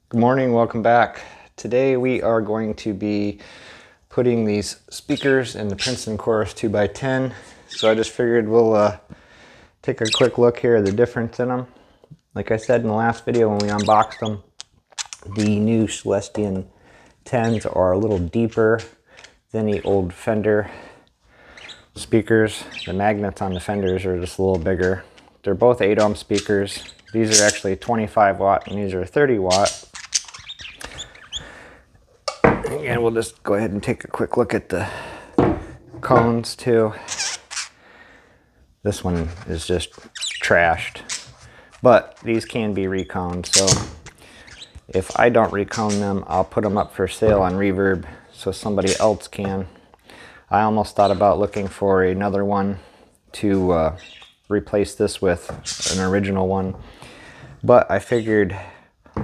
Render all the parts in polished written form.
Good morning, welcome back. Today we are going to be putting these speakers in the Princeton Chorus 2x10. So I just figured we'll take a quick look here at the difference in them. Like I said in the last video when we unboxed them, the new Celestion 10s are a little deeper than the old Fender speakers. The magnets on the Fenders are just a little bigger. They're both 8-ohm speakers. These are actually 25 watt and these are 30 watt. And we'll just go ahead and take a quick look at the cones too. This one is just trashed, but these can be reconed. So if I don't recone them, I'll put them up for sale on Reverb so somebody else can. I almost thought about looking for another one to replace this with an original one, but I figured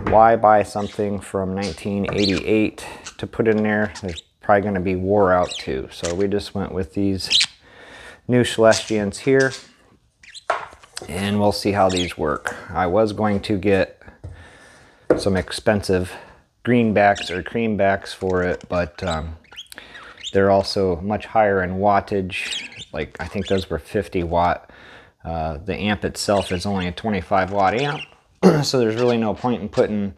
why buy something from 1988 to put in there? There's probably going to be wore out too. So we just went with these new Celestions here and we'll see how these work. I was going to get some expensive greenbacks or creambacks for it, but they're also much higher in wattage. Like I think those were 50 watt. The amp itself is only a 25 watt amp. So there's really no point in putting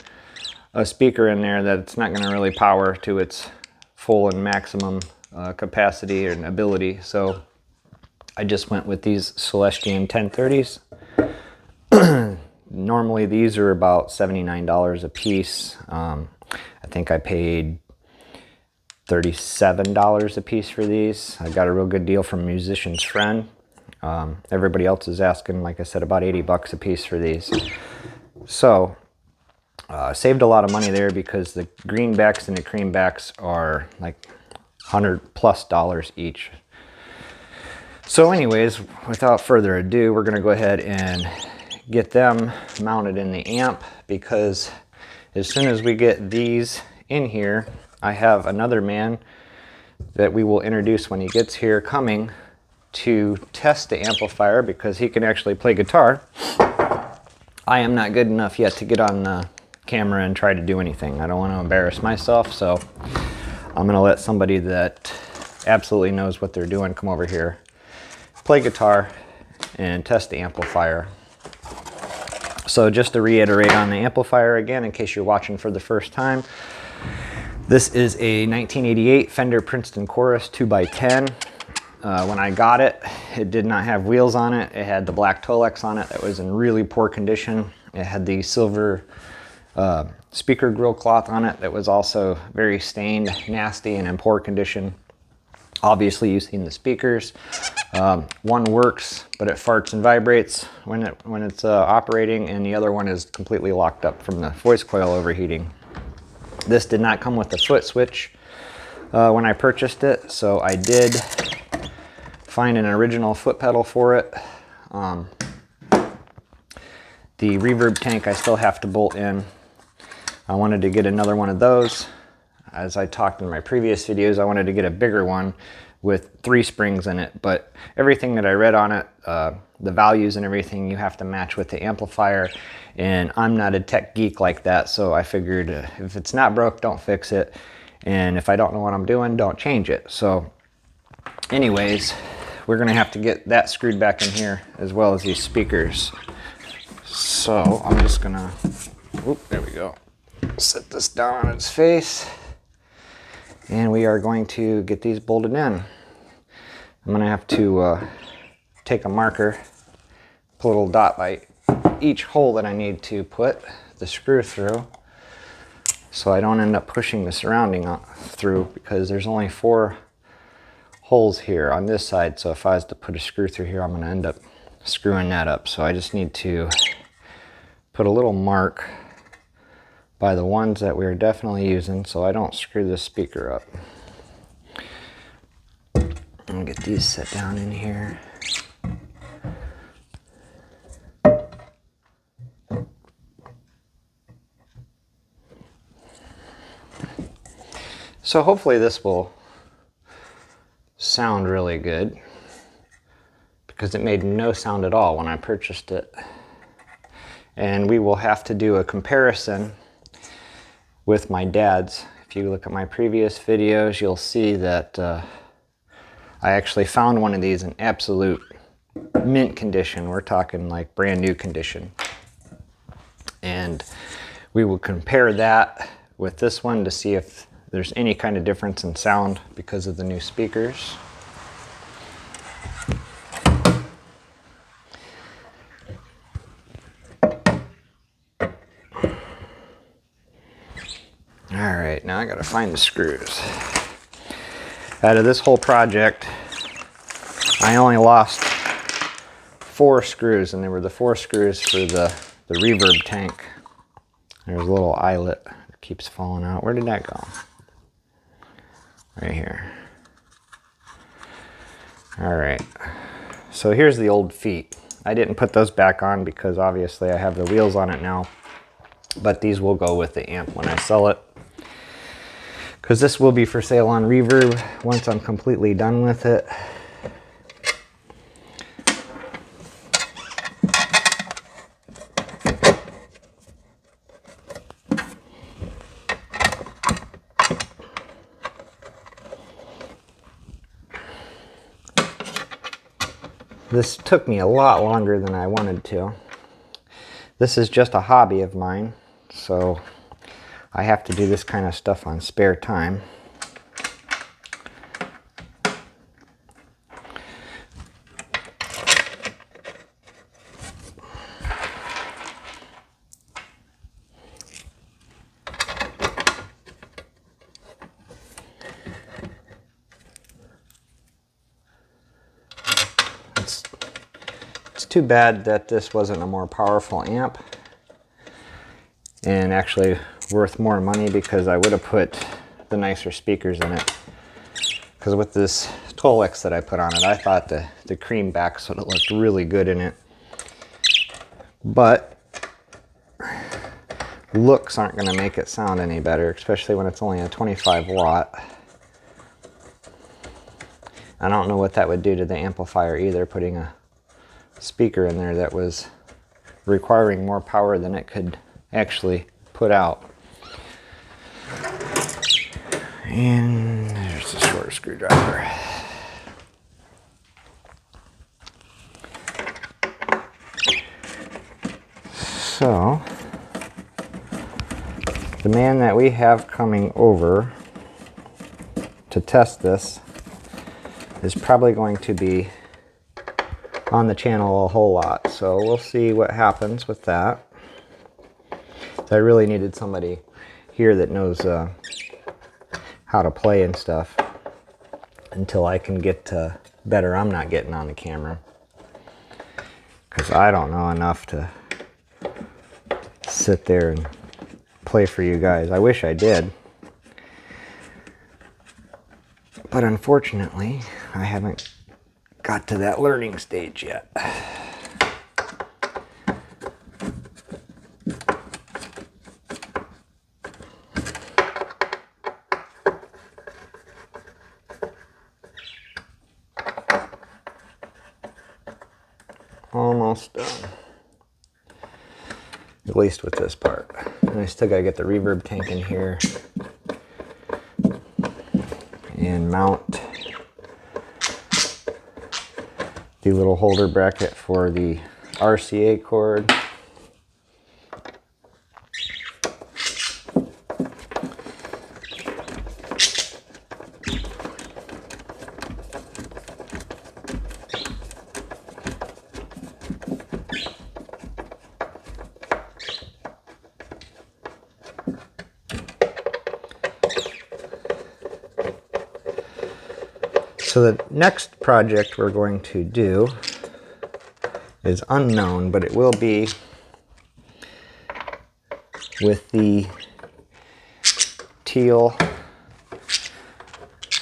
a speaker in there that's not going to really power to its full and maximum capacity and ability. So I just went with these Celestion 1030s. Normally these are about $79 a piece. I think I paid $37 a piece for these. I got a real good deal from Musician's Friend. Everybody else is asking, like I said, about 80 bucks a piece for these. So saved a lot of money there because the greenbacks and the creambacks are like $100+ each. So anyways, without further ado, we're going to go ahead and get them mounted in the amp, because as soon as we get these in here, I have another man that we will introduce when he gets here coming to test the amplifier, because he can actually play guitar. I am not good enough yet to get on the camera and try to do anything. I don't want to embarrass myself, so I'm going to let somebody that absolutely knows what they're doing come over here, play guitar, and test the amplifier. So just to reiterate on the amplifier again, in case you're watching for the first time, this is a 1988 Fender Princeton Chorus 2x10. When I got it, it did not have wheels on it. It had the black Tolex on it that was in really poor condition. It had the silver speaker grill cloth on it that was also very stained, nasty, and in poor condition. Obviously, you've seen the speakers. One works, but it farts and vibrates when it's operating, and the other one is completely locked up from the voice coil overheating. This did not come with the foot switch when I purchased it, so I did find an original foot pedal for it. The reverb tank I still have to bolt in. I wanted to get another one of those. As I talked in my previous videos, I wanted to get a bigger one with 3 springs in it, but everything that I read on it, the values and everything, you have to match with the amplifier, and I'm not a tech geek like that, so I figured if it's not broke, don't fix it, and if I don't know what I'm doing, don't change it. So anyways, we're gonna have to get that screwed back in here as well as these speakers. So I'm just gonna, there we go, set this down on its face, and we are going to get these bolted in. I'm gonna have to take a marker, put a little dot by each hole that I need to put the screw through, so I don't end up pushing the surrounding through, because there's only 4 holes here on this side, so if I was to put a screw through here, I'm going to end up screwing that up. So I just need to put a little mark by the ones that we're definitely using so I don't screw this speaker up. I'm going to get these set down in here. So hopefully this will sound really good, because it made no sound at all when I purchased it. And we will have to do a comparison with my dad's. If you look at my previous videos, you'll see that I actually found one of these in absolute mint condition. We're talking like brand new condition. And we will compare that with this one to see if there's any kind of difference in sound because of the new speakers. Alright, now I gotta find the screws. Out of this whole project, I only lost 4 screws, and they were the 4 screws for the reverb tank. There's a little eyelet that keeps falling out. Where did that go? Right here. Alright, so here's the old feet. I didn't put those back on because obviously I have the wheels on it now, but these will go with the amp when I sell it, because this will be for sale on Reverb once I'm completely done with it. This took me a lot longer than I wanted to. This is just a hobby of mine, so I have to do this kind of stuff on spare time. It's too bad that this wasn't a more powerful amp and actually worth more money, because I would have put the nicer speakers in it. Because with this Tolex that I put on it, I thought the cream backs would have looked really good in it. But looks aren't going to make it sound any better, especially when it's only a 25 watt. I don't know what that would do to the amplifier either, putting a speaker in there that was requiring more power than it could actually put out. And there's the short screwdriver. So the man that we have coming over to test this is probably going to be on the channel a whole lot, so we'll see what happens with that. I really needed somebody here that knows how to play and stuff until I can get better. I'm not getting on the camera because I don't know enough to sit there and play for you guys. I wish I did, but unfortunately I haven't got to that learning stage yet. Almost done. At least with this part. And I still gotta get the reverb tank in here and mount the little holder bracket for the RCA cord. So the next project we're going to do is unknown, but it will be with the teal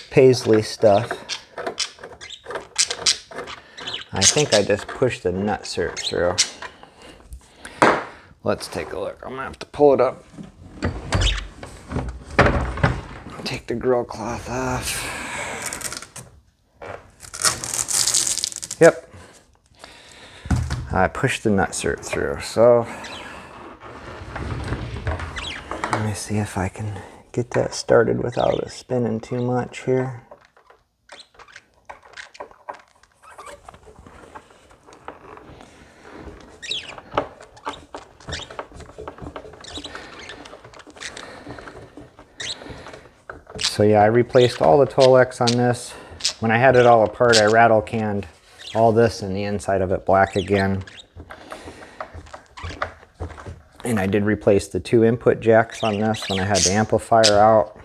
paisley stuff. I think I just pushed the nut cert through. Let's take a look. I'm gonna have to pull it up. Take the grill cloth off. Yep, I pushed the nut cert through, so Let me see if I can get that started without it spinning too much here. So yeah, I replaced all the Tolex on this. When I had it all apart, I rattle canned all this and the inside of it black again. And I did replace the 2 input jacks on this when I had the amplifier out.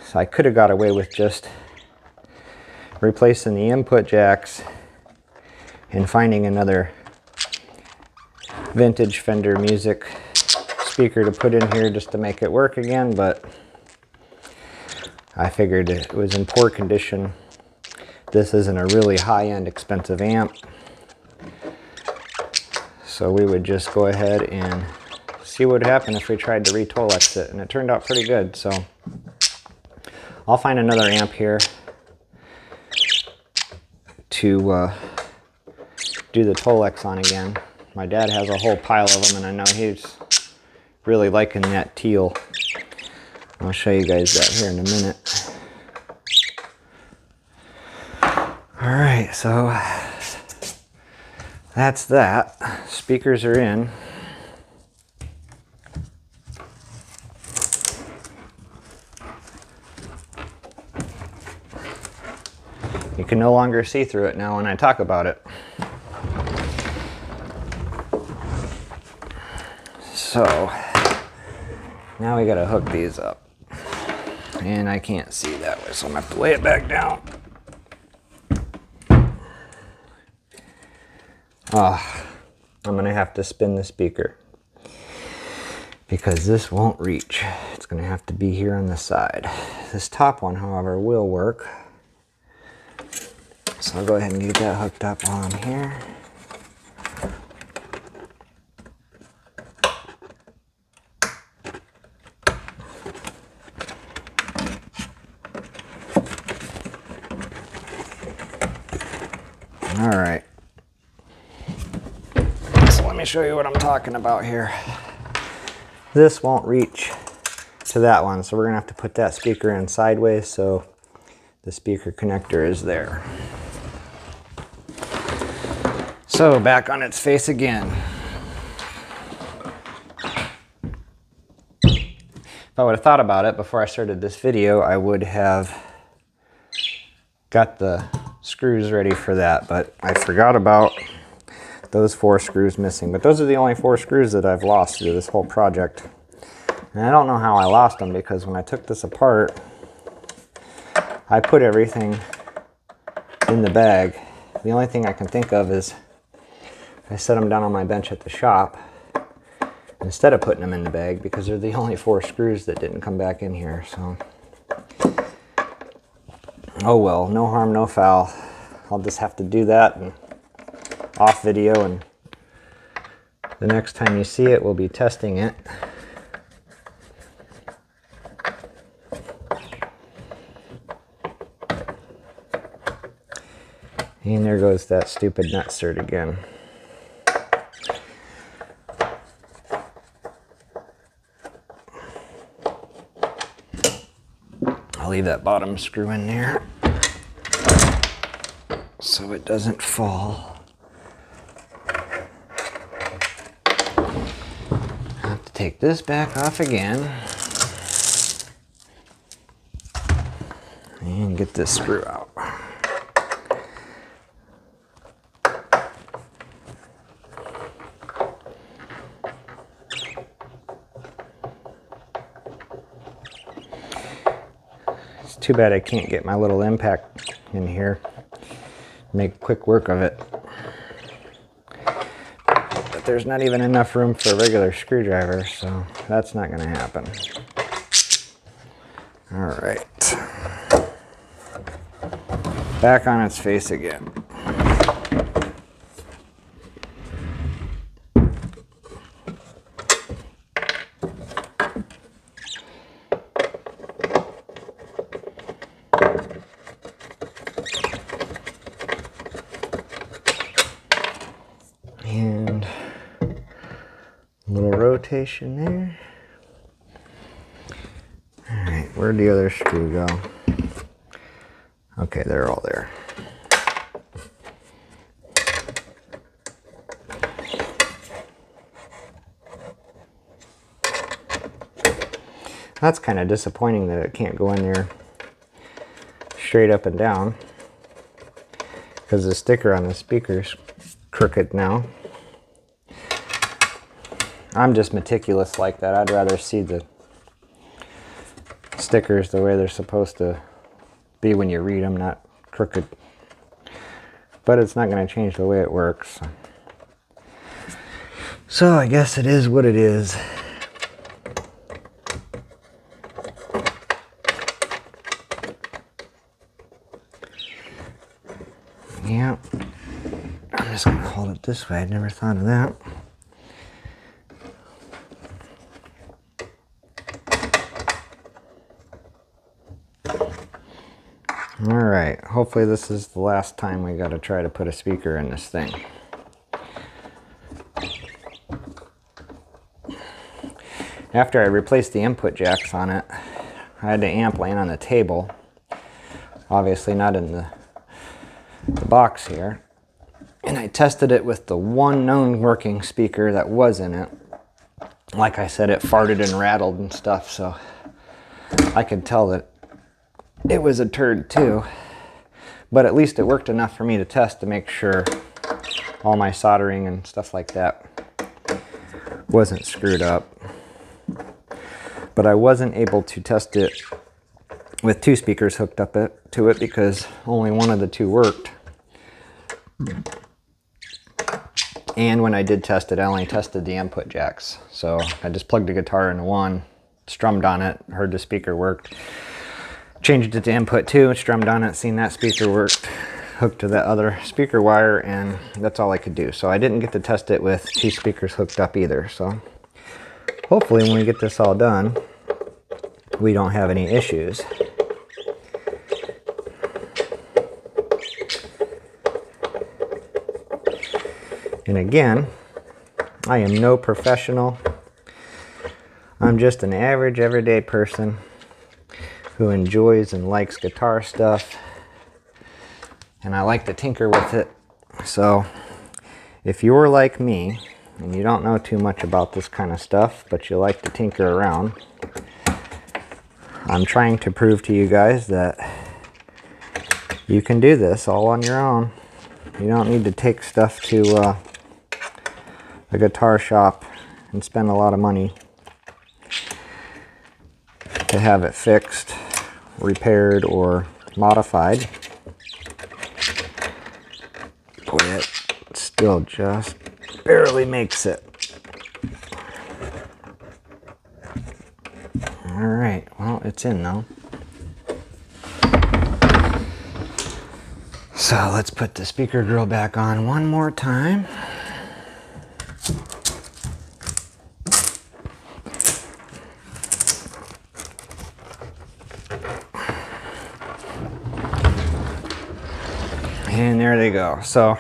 So I could have got away with just replacing the input jacks and finding another vintage Fender Music speaker to put in here just to make it work again, but I figured it was in poor condition. This isn't a really high-end expensive amp, so we would just go ahead and see what would happen if we tried to re-Tolex it, and it turned out pretty good. So I'll find another amp here to do the Tolex on again. My dad has a whole pile of them, and I know he's really liking that teal. I'll show you guys that here in a minute. Alright, so that's that. Speakers are in. You can no longer see through it now when I talk about it. So now we gotta hook these up. And I can't see that way, so I'm gonna have to lay it back down. I'm gonna have to spin the speaker because this won't reach. It's gonna have to be here on the side. This top one, however, will work. So I'll go ahead and get that hooked up while I'm here. All right. So let me show you what I'm talking about here. This won't reach to that one, so we're gonna have to put that speaker in sideways so the speaker connector is there. So back on its face again. If I would have thought about it before I started this video, I would have got the screws ready for that, but I forgot about those 4 screws missing. But those are the only 4 screws that I've lost through this whole project. And I don't know how I lost them, because when I took this apart, I put everything in the bag. The only thing I can think of is I set them down on my bench at the shop instead of putting them in the bag, because they're the only 4 screws that didn't come back in here. So, oh well, no harm, no foul. I'll just have to do that and off video, and the next time you see it, we'll be testing it. And there goes that stupid nutsert again. I'll leave that bottom screw in there so it doesn't fall. I have to take this back off again and get this screw out. It's too bad I can't get my little impact in here. Make quick work of it. But there's not even enough room for a regular screwdriver, so that's not going to happen. All right. Back on its face again. rotation there. Alright, where'd the other screw go? Okay, they're all there. That's kind of disappointing that it can't go in there straight up and down, because the sticker on the speaker's crooked now. I'm just meticulous like that. I'd rather see the stickers the way they're supposed to be when you read them, not crooked. But it's not going to change the way it works. So I guess it is what it is. Yeah, I'm just going to hold it this way. I'd never thought of that. Alright, hopefully this is the last time we got to try to put a speaker in this thing. After I replaced the input jacks on it, I had the amp laying on the table. Obviously not in the box here. And I tested it with the one known working speaker that was in it. Like I said, it farted and rattled and stuff, so I could tell that it was a turd too. But at least it worked enough for me to test to make sure all my soldering and stuff like that wasn't screwed up. But I wasn't able to test it with two speakers hooked up to it because only one of the two worked. And when I did test it, I only tested the input jacks. So I just plugged the guitar into one, strummed on it, heard the speaker worked. Changed it to input 2, strummed on it, seen that speaker worked, hooked to that other speaker wire, and that's all I could do. So I didn't get to test it with two speakers hooked up either. So hopefully when we get this all done, we don't have any issues. And again, I am no professional. I'm just an average, everyday person who enjoys and likes guitar stuff, and I like to tinker with it. So if you're like me and you don't know too much about this kind of stuff, but you like to tinker around, I'm trying to prove to you guys that you can do this all on your own. You don't need to take stuff to a guitar shop and spend a lot of money to have it fixed, repaired, or modified. Boy, it still just barely makes it. Alright, well, it's in though. So let's put the speaker grill back on one more time. And there they go. So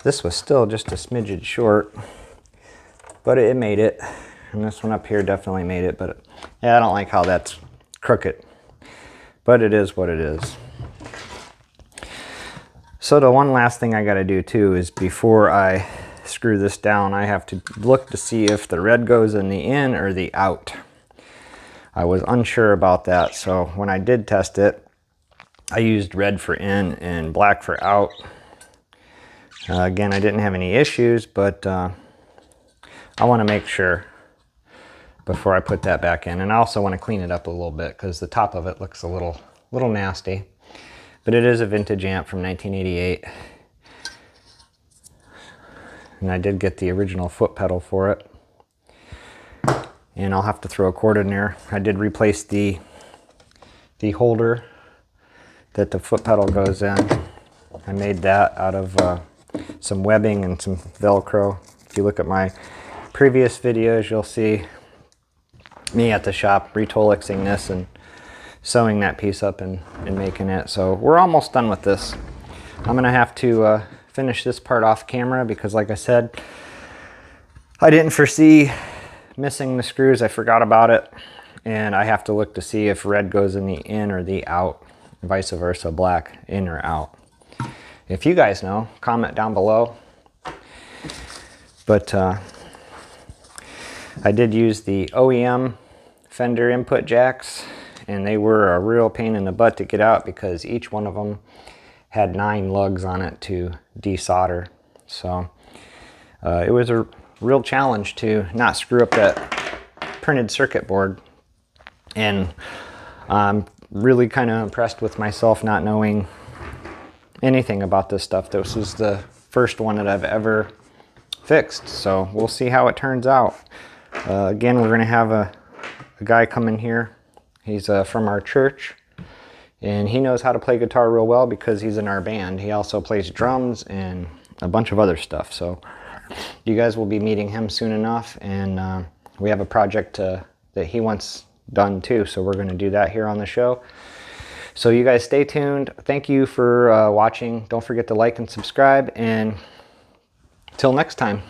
this was still just a smidgen short, but it made it. And this one up here definitely made it, but yeah, I don't like how that's crooked. But it is what it is. So the one last thing I got to do too is before I screw this down, I have to look to see if the red goes in the in or the out. I was unsure about that, so when I did test it, I used red for in and black for out. Again, I didn't have any issues, but I want to make sure before I put that back in. And I also want to clean it up a little bit because the top of it looks a little nasty. But it is a vintage amp from 1988. And I did get the original foot pedal for it. And I'll have to throw a cord in there. I did replace the holder that the foot pedal goes in. I made that out of some webbing and some Velcro. If you look at my previous videos, you'll see me at the shop retolexing this and sewing that piece up and making it. So we're almost done with this. I'm gonna have to finish this part off camera because, like I said, I didn't foresee missing the screws. I forgot about it, and I have to look to see if red goes in the in or the out, vice versa, black in or out. If you guys know, comment down below. But I did use the OEM Fender input jacks, and they were a real pain in the butt to get out because each one of them had 9 lugs on it to desolder. So it was a real challenge to not screw up that printed circuit board. And I'm really kind of impressed with myself not knowing anything about this stuff. This is the first one that I've ever fixed, so we'll see how it turns out. Again, we're going to have a guy come in here. He's from our church, and he knows how to play guitar real well because he's in our band. He also plays drums and a bunch of other stuff, so you guys will be meeting him soon enough. And we have a project that he wants done too, so we're going to do that here on the show. So you guys stay tuned. Thank you for watching. Don't forget to like and subscribe, and till next time.